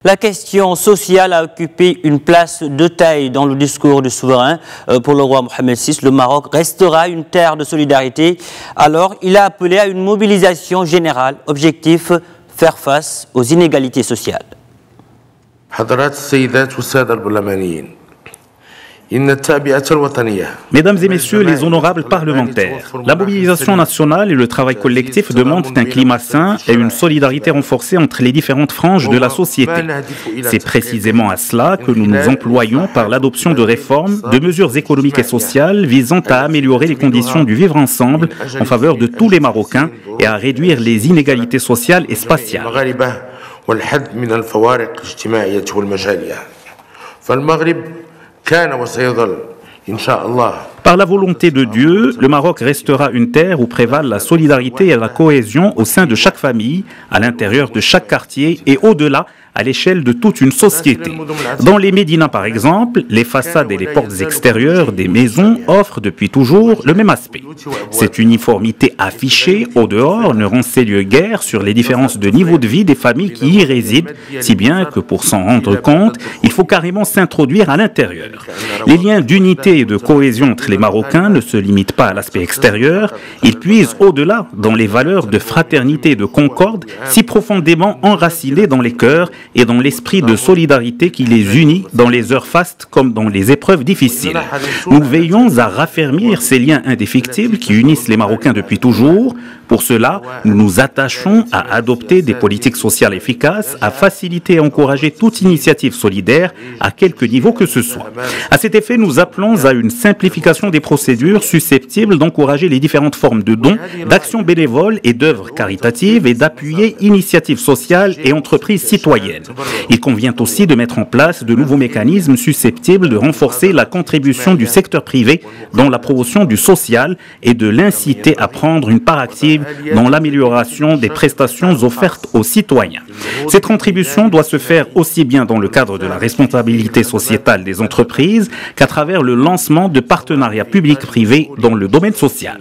La question sociale a occupé une place de taille dans le discours du souverain. Pour le roi Mohamed VI, le Maroc restera une terre de solidarité. Alors, il a appelé à une mobilisation générale. Objectif, faire face aux inégalités sociales. Mesdames et messieurs les honorables parlementaires, la mobilisation nationale et le travail collectif demandent un climat sain et une solidarité renforcée entre les différentes franges de la société. C'est précisément à cela que nous nous employons par l'adoption de réformes, de mesures économiques et sociales visant à améliorer les conditions du vivre ensemble en faveur de tous les Marocains et à réduire les inégalités sociales et spatiales. Par la volonté de Dieu, le Maroc restera une terre où prévalent la solidarité et la cohésion au sein de chaque famille, à l'intérieur de chaque quartier et au-delà, à l'échelle de toute une société. Dans les médinas, par exemple, les façades et les portes extérieures des maisons offrent depuis toujours le même aspect. Cette uniformité affichée au dehors ne renseigne guère sur les différences de niveau de vie des familles qui y résident, si bien que pour s'en rendre compte, il faut carrément s'introduire à l'intérieur. Les liens d'unité et de cohésion entre les Marocains ne se limitent pas à l'aspect extérieur, ils puisent au-delà dans les valeurs de fraternité et de concorde si profondément enracinées dans les cœurs et dans l'esprit de solidarité qui les unit dans les heures fastes comme dans les épreuves difficiles. Nous veillons à raffermir ces liens indéfectibles qui unissent les Marocains depuis toujours. Pour cela, nous nous attachons à adopter des politiques sociales efficaces, à faciliter et encourager toute initiative solidaire à quelque niveau que ce soit. À cet effet, nous appelons à une simplification des procédures susceptibles d'encourager les différentes formes de dons, d'actions bénévoles et d'œuvres caritatives et d'appuyer initiatives sociales et entreprises citoyennes. Il convient aussi de mettre en place de nouveaux mécanismes susceptibles de renforcer la contribution du secteur privé dans la promotion du social et de l'inciter à prendre une part active dans l'amélioration des prestations offertes aux citoyens. Cette contribution doit se faire aussi bien dans le cadre de la responsabilité sociétale des entreprises qu'à travers le lancement de partenariats publics-privés dans le domaine social.